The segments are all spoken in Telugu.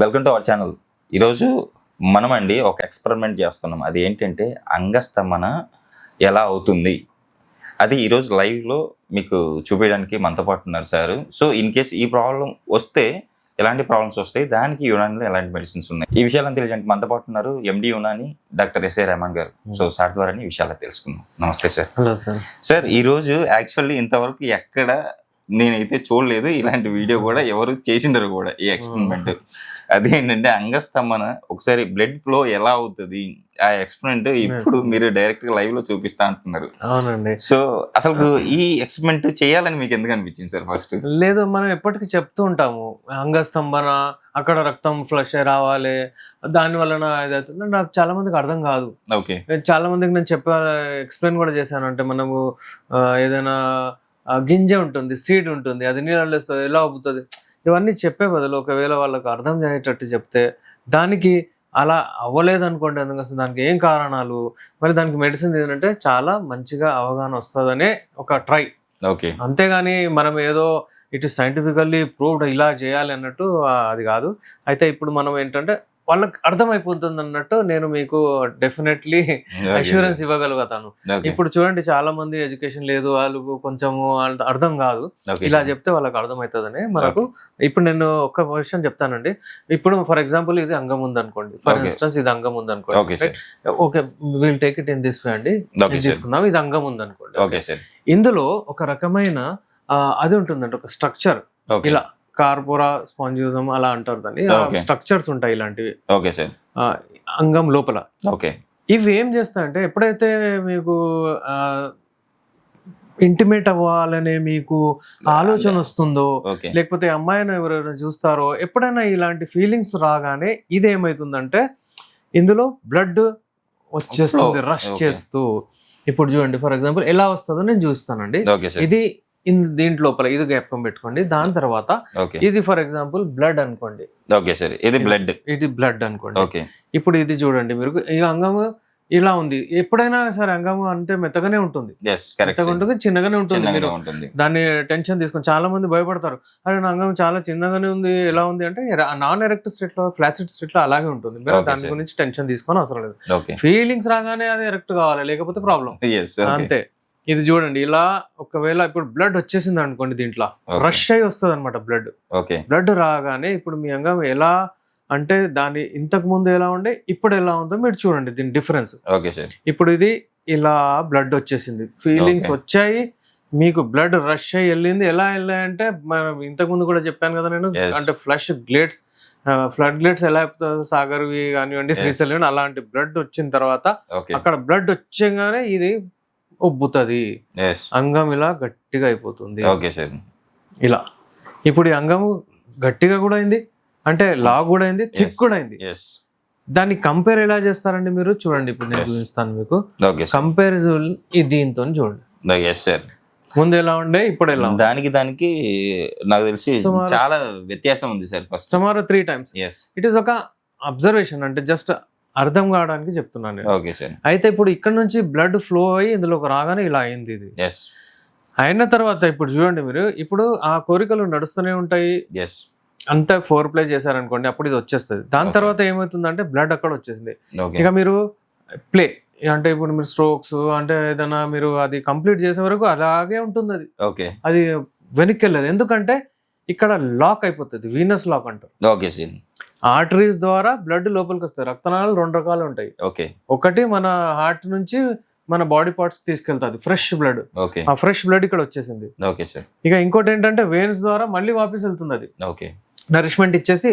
Welcome to our channel. ఈరోజు మనమండి ఒక ఎక్స్పెరిమెంట్ చేస్తున్నాం. అది ఏంటంటే అంగస్తంభన ఎలా అవుతుంది అది ఈరోజు లైవ్లో మీకు చూపించడానికి మనతో పాటు ఉన్నారు సార్. సో ఇన్ కేస్ ఈ ప్రాబ్లం వస్తే ఎలాంటి ప్రాబ్లమ్స్ వస్తాయి, దానికి యునానిలో ఎలాంటి మెడిసిన్స్ ఉన్నాయి, ఈ విషయాలను తెలియజేయడానికి మనతో పాటు ఉన్నారు ఎండి యునాని డాక్టర్ ఎస్ఏ రెహమాన్ గారు. సో సార్ ద్వారా ఈ విషయాలు తెలుసుకుందాం. నమస్తే సార్. Hello sir. సార్ ఈరోజు యాక్చువల్లీ ఇంతవరకు ఎక్కడ నేనైతే చూడలేదు, ఇలాంటి వీడియో కూడా ఎవరు చేసిండరు కూడా ఈ ఎక్స్పెరిమెంట్. అదేంటంటే అంగస్తంభన ఒకసారి బ్లడ్ ఫ్లో ఎలా అవుతుంది, ఆ ఎక్స్పెరిమెంట్ ఇప్పుడు మీరు డైరెక్ట్ గా లైవ్ లో చూపిస్తా అంటున్నారు. అవునండి. సో అసలు ఈ ఎక్స్పెరిమెంట్ చేయాలని మీకు ఎందుకు అనిపించింది సార్? ఫస్ట్ లేదు, మనం ఎప్పటికీ చెప్తూ ఉంటాము అంగస్తంభన, అక్కడ రక్తం ఫ్లష్ రావాలి, దాని వలన ఇదవుతుంది. నాకు చాలా మందికి అర్థం కాదు. ఓకే, చాలా మందికి నేను ఎక్స్ప్లెయిన్ కూడా చేశాను. అంటే మనము ఏదైనా గింజ ఉంటుంది, సీడ్ ఉంటుంది, అది నీళ్ళు వేస్తుంది, ఎలా అవుతుంది, ఇవన్నీ చెప్పే బదులు ఒకవేళ వాళ్ళకి అర్థం అయ్యేటట్టు చెప్తే, దానికి అలా అవ్వలేదు అనుకోండి, అందుకోసం దానికి ఏం కారణాలు, మరి దానికి మెడిసిన్ ఏంటంటే చాలా మంచిగా అవగాహన వస్తుందనే ఒక ట్రై. ఓకే, అంతేగాని మనం ఏదో ఇట్ ఈస్ సైంటిఫికల్లీ ప్రూవ్డ్ ఇలా చేయాలి అన్నట్టు అది కాదు. అయితే ఇప్పుడు మనం ఏంటంటే వాళ్ళకి అర్థమైపోతుంది అన్నట్టు నేను మీకు డెఫినెట్లీ అష్యూరెన్స్ ఇవ్వగలుగుతాను. ఇప్పుడు చూడండి, చాలా మంది ఎడ్యుకేషన్ లేదు, వాళ్ళకు కొంచెము అర్థం కాదు, ఇలా చెప్తే వాళ్ళకి అర్థమవుతుందని మనకు. ఇప్పుడు నేను ఒక క్వశ్చన్ చెప్తానండి. ఇప్పుడు ఫర్ ఎగ్జాంపుల్ ఇది అంగం ఉంది అనుకోండి, ఫర్ ఇన్స్టెన్స్ ఇది అంగం ఉంది అనుకోండి. Okay, will take it in this way అండి, తీసుకుందాం. ఇది అంగం ఉంది అనుకోండి. ఇందులో ఒక రకమైన అది ఉంటుందండి, ఒక స్ట్రక్చర్, ఇలా కార్పోరా స్పాంజిజం అలా అంటారు దాన్ని. స్ట్రక్చర్స్ ఉంటాయి ఇలాంటివి. Okay sir. అంగం లోపల. ఓకే, ఇవి ఏం చేస్తాయంటే ఎప్పుడైతే మీకు ఇంటిమేట్ అవ్వాలనే మీకు ఆలోచన వస్తుందో, లేకపోతే అమ్మాయిని ఎవరైనా చూస్తారో, ఎప్పుడైనా ఇలాంటి ఫీలింగ్స్ రాగానే ఇది ఏమవుతుందంటే ఇందులో బ్లడ్ వచ్చేస్తుంది, రష్ చేస్తూ. ఇప్పుడు చూడండి, ఫర్ ఎగ్జాంపుల్ ఎలా వస్తుందో నేను చూస్తానండి. ఇది దీంట్లోపల ఇది జ్ఞాపకం పెట్టుకోండి. దాని తర్వాత ఇది ఫర్ ఎగ్జాంపుల్ బ్లడ్ అనుకోండి. ఓకే సార్, ఇది బ్లడ్ అనుకోండి. ఇప్పుడు ఇది చూడండి, మీరు ఈ అంగము ఇలా ఉంది. ఎప్పుడైనా సరే అంగము అంటే మెత్తగానే ఉంటుంది, మెత్తగా ఉంటుంది, చిన్నగానే ఉంటుంది. మీరు దాన్ని టెన్షన్ తీసుకొని చాలా మంది భయపడతారు, అరే నా అంగం చాలా చిన్నగానే ఉంది, ఎలా ఉంది అంటే నాన్ ఎరెక్ట్ స్టేట్ లో, ఫ్లాసిడ్ స్టేట్ లో అలాగే ఉంటుంది. దాని గురించి టెన్షన్ తీసుకొని అవసరం లేదు. ఫీలింగ్స్ రాగానే అది ఎరెక్ట్ కావాలి, లేకపోతే ప్రాబ్లం అంతే. ఇది చూడండి, ఇలా ఒకవేళ ఇప్పుడు బ్లడ్ వచ్చేసింది అనుకోండి, దీంట్లో రష్ అయి వస్తుంది అనమాట బ్లడ్. బ్లడ్ రాగానే ఇప్పుడు మీ అంగం ఎలా అంటే దాని ఇంతకు ముందు ఎలా ఉండే ఇప్పుడు ఎలా ఉందో మీరు చూడండి, దీని డిఫరెన్స్. ఇప్పుడు ఇది ఇలా బ్లడ్ వచ్చేసింది, ఫీలింగ్స్ వచ్చాయి, మీకు బ్లడ్ రష్ అయ్యి వెళ్ళింది. ఎలా వెళ్ళాయంటే మనం ఇంతకు ముందు కూడా చెప్పాను కదా నేను, అంటే ఫ్లడ్ గ్లేట్స్ ఎలా చెప్తారు, సాగర్వి కానివ్వండి, శ్రీశైలం, అలాంటి బ్లడ్ వచ్చిన తర్వాత అక్కడ బ్లడ్ వచ్చేగానే ఇది ఉబ్బుతుంది, అంగం ఇలా గట్టిగా అయిపోతుంది. ఇలా ఇప్పుడు ఈ అంగము గట్టిగా కూడా అయింది, అంటే లాగ్ కూడా అయింది, థిక్ కూడా అయింది. దాన్ని కంపేర్ ఎలా చేస్తారండి మీరు చూడండి. ఇప్పుడు నేను చూపిస్తాను మీకు కంపారిజన్. దీంతో చూడండి, ముందు ఎలా ఉండే ఇప్పుడు ఎలా, దానికి నాకు తెలిసి చాలా వ్యత్యాసం ఉంది సార్. ఫస్ట్ సుమారు 3 times. ఇట్ ఈస్ ఒక అబ్జర్వేషన్, అంటే జస్ట్ అర్థం కావడానికి చెప్తున్నాను. అయితే ఇప్పుడు ఇక్కడ నుంచి బ్లడ్ ఫ్లో అయ్యి ఇందులోకి రాగానే ఇలా అయింది. ఇది అయిన తర్వాత ఇప్పుడు చూడండి మీరు, ఇప్పుడు ఆ కోరికలు నడుస్తూనే ఉంటాయి, అంతా ఫోర్ ప్లే చేశారనుకోండి, అప్పుడు ఇది వచ్చేస్తుంది. దాని తర్వాత ఏమవుతుందంటే బ్లడ్ అక్కడ వచ్చేసింది. ఇక మీరు ప్లే అంటే ఇప్పుడు మీరు స్ట్రోక్స్ అంటే ఏదైనా మీరు అది కంప్లీట్ చేసే వరకు అలాగే ఉంటుంది. అది వెనక్కి వెళ్ళదు, ఎందుకంటే ఇక్కడ లాక్ అయిపోతుంది, వీనస్ లాక్ అంటారు. ఆర్టరీస్ ద్వారా బ్లడ్ లోపలికి వస్తాయి. రక్తనాళాలు 2 రకాలు ఉంటాయి. ఒకటి మన హార్ట్ నుంచి మన బాడీ పార్ట్స్ తీసుకెళ్తాది ఫ్రెష్ బ్లడ్. ఆ ఫ్రెష్ బ్లడ్ ఇక్కడ వచ్చేసింది. ఇక ఇంకోటి ఏంటంటే వెయిన్స్ ద్వారా మళ్ళీ వాపస్ వెళ్తుంది, అది నరిష్మెంట్ ఇచ్చేసి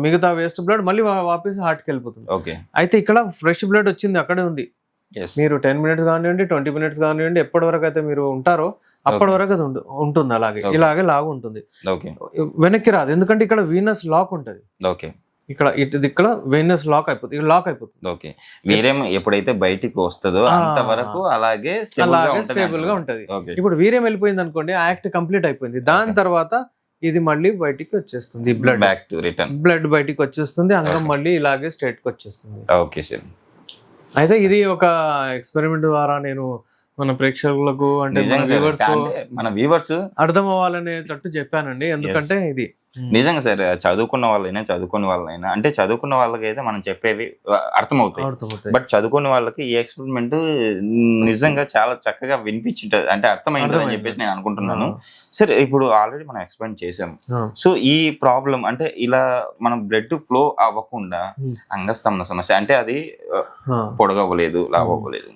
మిగతా వేస్ట్ బ్లడ్ మళ్ళీ వాపస్ హార్ట్కి వెళ్ళిపోతుంది. అయితే ఇక్కడ ఫ్రెష్ బ్లడ్ వచ్చింది, అక్కడే ఉంది. మీరు 10 minutes కానివ్వండి, 20 minutes కానివ్వండి, ఎప్పటి వరకు అయితే మీరు ఉంటారో అప్పటి వరకు అది ఉంటుంది, ఇలాగే లాగు ఉంటుంది, వెనక్కి రాదు. ఎందుకంటే ఇక్కడ వీనస్ లాక్ ఉంటుంది, ఇక్కడ వీనస్ లాక్ అయిపోతుంది. వీర్యం ఎప్పుడైతే బయటికి వస్తుందో అంతవరకు అలాగే స్టేబుల్ గా ఉంటది. ఇప్పుడు వీర్యం వెళ్ళిపోయింది అనుకోండి, ఆ యాక్ట్ కంప్లీట్ అయిపోయింది. దాని తర్వాత ఇది మళ్ళీ బయటికి వచ్చేస్తుంది, బ్లడ్ బయటికి వచ్చేస్తుంది, అంగం మళ్ళీ ఇలాగే స్ట్రైట్ కి వచ్చేస్తుంది. అయితే ఇది ఒక ఎక్స్పెరిమెంట్ ద్వారా నేను మన ప్రేక్షకులకు అంటే మన వ్యూవర్స్ అర్థం అవ్వాలనేటట్టు చెప్పానండి. ఎందుకంటే ఇది నిజంగా సార్, చదువుకున్న వాళ్ళైనా అంటే చదువుకున్న వాళ్ళకి అయితే మనం చెప్పేవి అర్థమవుతాయి. బట్ చదువుకున్న వాళ్ళకి ఈ ఎక్స్పెరిమెంట్ నిజంగా చాలా చక్కగా వినిపించింటది, అంటే అర్థమైంది అని చెప్పేసి నేను అనుకుంటున్నాను. సరే, ఇప్పుడు ఆల్రెడీ మనం ఎక్స్ప్లెయిన్ చేసాము. సో ఈ ప్రాబ్లం అంటే ఇలా మనం బ్లడ్ ఫ్లో అవ్వకుండా అంగస్తంభన సమస్య అంటే అది పొడగవ్వలేదు, లావ్ అవ్వలేదు,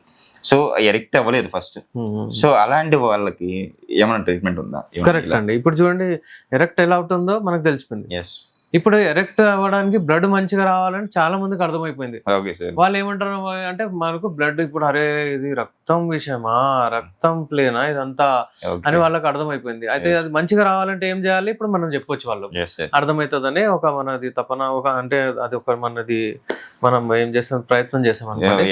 సో ఎరెక్ట్ అవ్వలేదు ఫస్ట్. సో అలాంటి వాళ్ళకి ఏమైనా ట్రీట్మెంట్ ఉందా? కరెక్ట్ అండి. ఇప్పుడు చూడండి, ఎరెక్ట్ ఎలా అవుతుందో మనకు తెలిసిపోయింది. ఇప్పుడు ఎరెక్ట్ అవ్వడానికి బ్లడ్ మంచిగా రావాలని చాలా మందికి అర్థమైపోయింది. వాళ్ళు ఏమంటారు అంటే, మనకు బ్లడ్ ఇప్పుడు అరే ఇది రక్తం విషయమా, రక్తం ప్లేనా ఇదంతా అని వాళ్ళకి అర్థమైపోయింది. అయితే అది మంచిగా రావాలంటే ఏం చేయాలి ఇప్పుడు మనం చెప్పొచ్చు, వాళ్ళు అర్థమవుతుందని ఒక మనది తపన, ఒక అంటే అది ఒక మనది మనం ఏం చేస్తాం, ప్రయత్నం చేసాం అనుకోండి.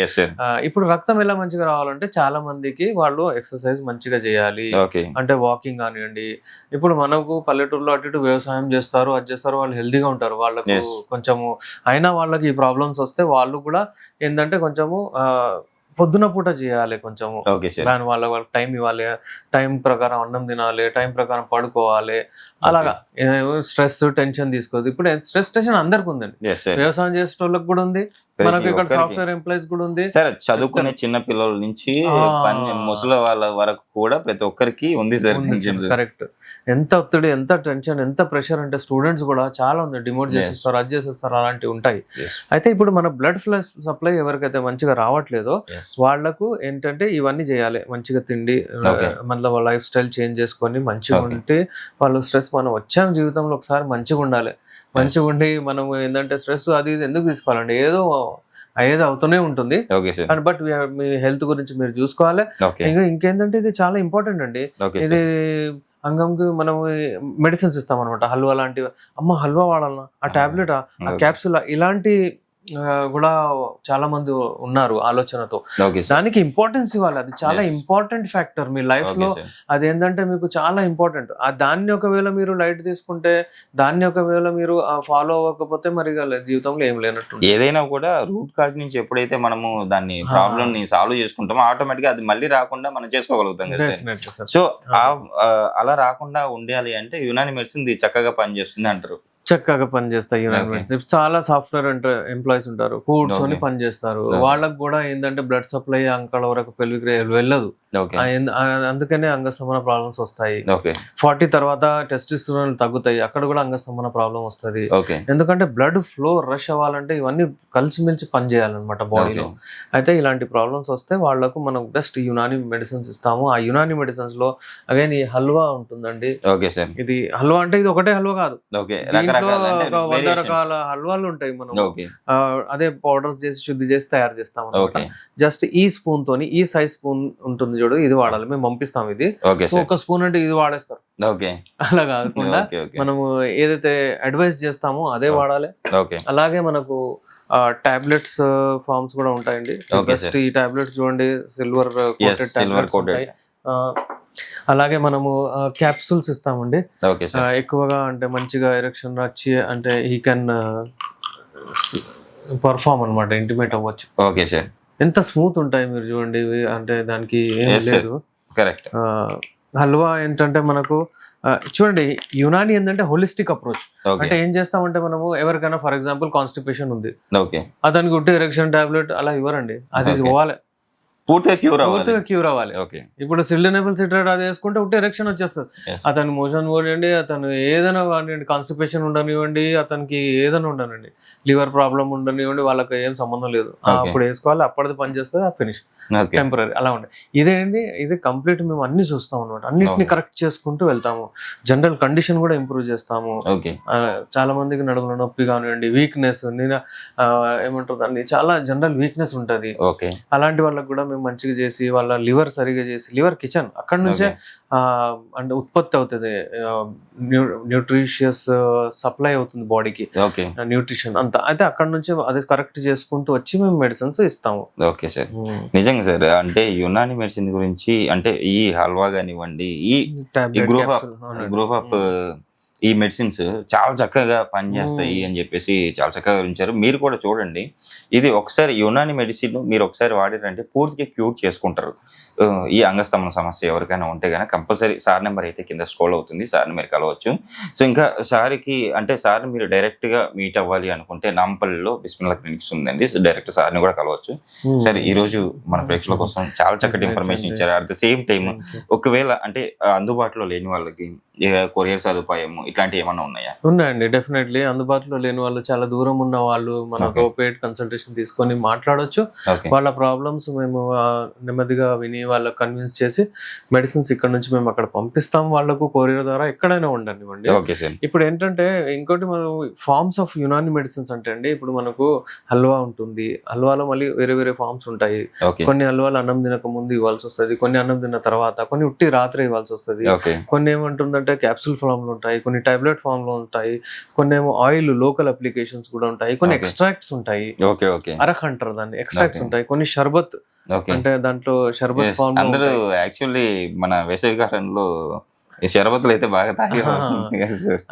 ఇప్పుడు రక్తం ఎలా మంచిగా రావాలంటే చాలా మందికి వాళ్ళు ఎక్సర్సైజ్ మంచిగా చేయాలి, అంటే వాకింగ్ కానివ్వండి. ఇప్పుడు మనకు పల్లెటూరులో అటు ఇటు వ్యవసాయం చేస్తారు, అది చేస్తారు, వాళ్ళు హెల్దీగా ఉంటారు. వాళ్ళకు కొంచెము అయినా వాళ్ళకి ఈ ప్రాబ్లమ్స్ వస్తే వాళ్ళు కూడా ఏంటంటే కొంచెము పొద్దున పూట చేయాలి, కొంచెము దాని వాళ్ళకి టైం ఇవ్వాలి, టైం ప్రకారం అన్నం తినాలి, టైం ప్రకారం పడుకోవాలి. అలాగా స్ట్రెస్ టెన్షన్ తీసుకోవద్దు. ఇప్పుడు స్ట్రెస్ టెన్షన్ అందరికి ఉందండి, వ్యవసాయం చేసే వాళ్ళకి కూడా ఉంది, మనకి ఇక్కడ సాఫ్ట్వేర్ ఎంప్లాయీస్ కూడా ఉంది, సార్ చదువుకునే చిన్న పిల్లల నుంచి ముసలి వాళ్ళ వరకు కూడా ప్రతి ఒక్కరికి ఉంది సార్. కరెక్ట్. ఎంత ఒత్తిడి, ఎంత టెన్షన్, ఎంత ప్రెషర్ అంటే స్టూడెంట్స్ కూడా చాలా ఉంది, డిమోట్ చేసేస్తారు, అది చేసేస్తారు, అలాంటివి ఉంటాయి. అయితే ఇప్పుడు మన బ్లడ్ ఫ్లో సప్లై ఎవరికైతే మంచిగా రావట్లేదో వాళ్లకు ఏంటంటే ఇవన్నీ చేయాలి, మంచిగా తిండి, మళ్ళీ వాళ్ళ లైఫ్ స్టైల్ చేంజ్ చేసుకొని మంచిగా ఉంటే వాళ్ళు స్ట్రెస్, మనం వచ్చాం జీవితంలో ఒకసారి మంచిగా ఉండాలి, మంచిగా ఉండి మనం ఏంటంటే స్ట్రెస్ అది ఇది ఎందుకు తీసుకోవాలండి, ఏదో అవుతూనే ఉంటుంది. బట్ మీ హెల్త్ గురించి మీరు చూసుకోవాలి. ఇంకేంటంటే ఇది చాలా ఇంపార్టెంట్ అండి. ఇది అంగంకి మనం మెడిసిన్స్ ఇస్తాం అనమాట, హల్వా లాంటివి. అమ్మ హల్వా వాడాలన్నా, ఆ టాబ్లెట్, ఆ క్యాప్సూల్, ఇలాంటి కూడా చాలా మంది ఉన్నారు ఆలోచనతో. దానికి ఇంపార్టెన్స్ ఇవ్వాలి, అది చాలా ఇంపార్టెంట్ ఫ్యాక్టర్ మీ లైఫ్ లో. అదేంటంటే మీకు చాలా ఇంపార్టెంట్. దాన్ని ఒకవేళ మీరు లైట్ తీసుకుంటే, దాన్ని ఒకవేళ మీరు ఫాలో అవ్వకపోతే మరి జీవితంలో ఏం లేనట్టు. ఏదైనా కూడా రూట్ కాజ్ నుంచి ఎప్పుడైతే మనము దాన్ని ప్రాబ్లమ్ ని సాల్వ్ చేసుకుంటామో ఆటోమేటిక్ గా అది మళ్ళీ రాకుండా మనం చేసుకోగలుగుతాం కదా. సో అలా రాకుండా ఉండాలి అంటే యునాని మెడిసిన్ చక్కగా పనిచేస్తుంది అంటారు. చక్కగా పనిచేస్తాయి యునాని మెడిసిన్. చాలా సాఫ్ట్వేర్ ఎంప్లాయీస్ ఉంటారు, కూర్చొని పనిచేస్తారు, వాళ్ళకు కూడా ఏంటంటే బ్లడ్ సప్లై అంకల వరకు పెల్విక్ వెళ్ళదు, అందుకనే అంగస్తంభన ప్రాబ్లమ్స్ వస్తాయి. 40 తర్వాత టెస్టోస్టెరాన్ తగ్గుతాయి, అక్కడ కూడా అంగస్తంభన ప్రాబ్లం వస్తుంది. ఎందుకంటే బ్లడ్ ఫ్లో రష్ అవ్వాలంటే ఇవన్నీ కలిసిమెలిసి పనిచేయాలన్నమాట బాడీలో. అయితే ఇలాంటి ప్రాబ్లమ్స్ వస్తే వాళ్లకు మనం బెస్ట్ యునాని మెడిసిన్స్ ఇస్తాము. ఆ యునాని మెడిసిన్స్ లో అగైన్ ఈ హల్వా ఉంటుందండి. ఇది హల్వా అంటే ఇది ఒకటే హల్వా కాదు, దీంట్లో ఒక 100 రకాల హల్వాలు ఉంటాయి. మనం అదే పౌడర్స్ చేసి శుద్ధి చేసి తయారు చేస్తాం అనమాట. జస్ట్ ఈ స్పూన్ తోని, ఈ సైజ్ స్పూన్ ఉంటుంది చూడు, ఇది వాడాలి. మేము పంపిస్తాం ఇది, ఒక స్పూన్ అంటే ఇది వాడేస్తారు. అలా కాకుండా మనము ఏదైతే అడ్వైస్ చేస్తామో అదే వాడాలి. అలాగే మనకు టాబ్లెట్స్ ఫార్మ్స్ కూడా ఉంటాయండి. జస్ట్ ఈ టాబ్లెట్స్ చూడండి, సిల్వర్ కోటెడ్ టాబ్లెట్స్ ఉంటాయి. అలాగే మనము క్యాప్సూల్స్ ఇస్తామండి ఎక్కువగా, అంటే మంచిగా ఎరెక్షన్ వచ్చి అంటే హీ కెన్ పర్ఫార్మ్ అనమాట, ఇంటిమేట్ అవ్వచ్చు. ఓకే సార్, ఎంత స్మూత్ ఉంటాయి మీరు చూడండి, అంటే దానికి ఏం లేదు. కరెక్ట్. హల్వా ఏంటంటే మనకు చూడండి, యునాని ఏంటంటే హోలిస్టిక్ అప్రోచ్. అంటే ఏం చేస్తామంటే మనము ఎవరికైనా ఫర్ ఎగ్జాంపుల్ కాన్స్టిపేషన్ ఉంది, అతనికి ఉంటే ఎరెక్షన్ టాబ్లెట్ అలా ఇవ్వరండి, అది పోవాలి, పూర్తిగా క్యూర్ అవ్వాలి. ఇప్పుడు సిల్డెనబుల్ సిట్రేట్ అది వేసుకుంటే ఉంటే ఎరెక్షన్ వచ్చేస్తుంది. అతను మోషన్ పోనివ్వండి, అతను ఏదైనా కానివ్వండి, కాన్స్టిపేషన్ ఉండనివ్వండి, అతనికి ఏదైనా ఉండనండి, లివర్ ప్రాబ్లం ఉండనివ్వండి, వాళ్ళకి ఏం సంబంధం లేదు, అప్పుడు వేసుకోవాలి, అప్పటిది పని చేస్తుంది, అది ఫినిష్, టెంపరీ అలా ఉంటాయి. ఇదేంటి, ఇది కంప్లీట్ మేము అన్ని చూస్తాం అనమాట, అన్నిటిని కరెక్ట్ చేసుకుంటూ వెళ్తాము. జనరల్ కండిషన్ కూడా ఇంప్రూవ్ చేస్తాము. చాలా మందికి నడుముల నొప్పి కానివ్వండి, వీక్నెస్, నేను ఏమంటారు దాన్ని, చాలా జనరల్ వీక్నెస్ ఉంటుంది, అలాంటి వాళ్ళకి కూడా మంచిగా చేసి వాళ్ళ లివర్ సరిగా చేసి, లివర్ కిచెన్ అక్కడ నుంచే అంటే ఉత్పత్తి అవుతుంది, న్యూట్రిషియస్ సప్లై అవుతుంది బాడీకి, న్యూట్రిషన్ అంతా. అయితే అక్కడ నుంచి అది కరెక్ట్ చేసుకుంటూ వచ్చి మేము మెడిసిన్స్ ఇస్తాము. ఓకే సార్, నిజంగా సార్. అంటే యునాని మెడిసిన్ గురించి, అంటే ఈ హల్వా కానివ్వండి, ఈ గ్రూప్ ఆఫ్ ఈ మెడిసిన్స్ చాలా చక్కగా పనిచేస్తాయి అని చెప్పేసి చాలా చక్కగా వివరించారు. మీరు కూడా చూడండి, ఇది ఒకసారి యునాని మెడిసిన్ మీరు ఒకసారి వాడారంటే పూర్తిగా క్యూర్ చేసుకుంటారు. ఈ అంగస్తంభన సమస్య ఎవరికైనా ఉంటే కనుక కంపల్సరీ సార్ నెంబర్ అయితే కింద స్క్రోల్ అవుతుంది, సార్ని మీరు కలవచ్చు. సో ఇంకా సార్కి అంటే సార్ని మీరు డైరెక్ట్గా మీట్ అవ్వాలి అనుకుంటే నాంపల్లిలో బిస్మిల్లా క్లినిక్స్ ఉందండి. సో డైరెక్ట్ సార్ని కూడా కలవచ్చు. సరే, ఈరోజు మన ప్రేక్షకుల కోసం చాలా చక్కటి ఇన్ఫర్మేషన్ ఇచ్చారు. అట్ ద సేమ్ టైం ఒకవేళ అంటే అందుబాటులో లేని వాళ్ళకి కొరియర్ సదుపాయం ఇట్లాంటివి ఏమన్నా ఉన్నాయా? ఉన్నాయండి, డెఫినెట్లీ. అందుబాటులో లేని వాళ్ళు, చాలా దూరం ఉన్న వాళ్ళు మనతో పెయిడ్ కన్సల్టేషన్ తీసుకొని మాట్లాడొచ్చు. వాళ్ళ ప్రాబ్లమ్స్ మేము నెమ్మదిగా విని వాళ్ళకి కన్విన్స్ చేసి మెడిసిన్స్ ఇక్కడ నుంచి మేము అక్కడ పంపిస్తాం వాళ్ళకు కొరియర్ ద్వారా, ఎక్కడైనా ఉండనివ్వండి. ఇప్పుడు ఏంటంటే ఇంకోటి, మనం ఫార్మ్స్ ఆఫ్ యునాని మెడిసిన్స్ అంటే అండి, ఇప్పుడు మనకు హల్వా ఉంటుంది, హల్వాలో మళ్ళీ వేరే వేరే ఫార్మ్స్ ఉంటాయి. కొన్ని హల్వాలు అన్నం తినక ముందు ఇవ్వాల్సి వస్తుంది, కొన్ని అన్నం తిన్న తర్వాత, కొన్ని ఉట్టి రాత్రి ఇవ్వాల్సి వస్తుంది, కొన్ని ఏమంటుందంటే క్యాప్సూల్ ఫామ్ లో ఉంటాయి, కొన్ని టాబ్లెట్ ఫామ్ లో ఉంటాయి, కొన్ని ఏమో ఆయిల్ లోకల్ అప్లికేషన్స్ కూడా ఉంటాయి, కొన్ని ఎక్స్ట్రాక్ట్స్ ఉంటాయి, అరక్ అంటారు దాన్ని, ఎక్స్ట్రాక్ట్స్ ఉంటాయి, కొన్ని షర్బత్ అంటే దాంట్లో షర్బత్ ఫామ్. అందరూ యాక్చువల్లీ మన వేసవికాలంలో షర్బత్లు అయితే బాగా తాగి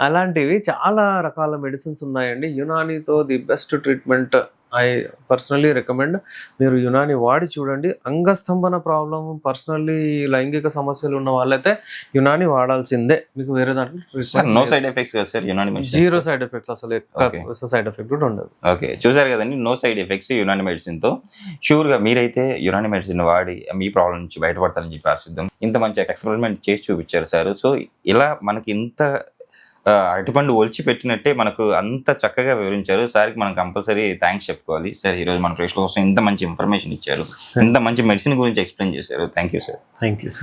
అలాంటివి చాలా రకాల మెడిసిన్స్ ఉన్నాయండి. యునానితో the best treatment. I personally recommend మీరు యునాని వాడి చూడండి. అంగస్తంభన ప్రాబ్లం, పర్సనల్లీ లైంగిక సమస్యలు ఉన్న వాళ్ళైతే యునాని వాడాల్సిందే. మీకు వేరే దాంట్లో నో సైడ్ ఎఫెక్ట్స్ కదా sir Unani medicine? Zero side effects, అసలు సైడ్ ఎఫెక్ట్ కూడా ఉండదు. ఓకే, చూసారు కదండి, no side effects Unani medicine తో. షూర్ గా మీరైతే యునాని మెడిసిన్ వాడి మీ ప్రాబ్లం నుంచి బయటపడతారని చెప్పి ఆశిద్దాం. ఇంత మంచి ఎక్స్పెరిమెంట్ చేసి చూపించారు సార్. సో ఇలా మనకి ఇంత అరటిపండు ఒలిచి పెట్టినట్టే మనకు అంత చక్కగా వివరించారు. సార్కి మనం కంపల్సరీ థ్యాంక్స్ చెప్పుకోవాలి. సార్ ఈరోజు మన ప్రేక్షకుల కోసం ఇంత మంచి ఇన్ఫర్మేషన్ ఇచ్చారు, ఇంత మంచి మెడిసిన్ గురించి ఎక్స్ప్లెయిన్ చేశారు. Thank you sir. Thank you sir.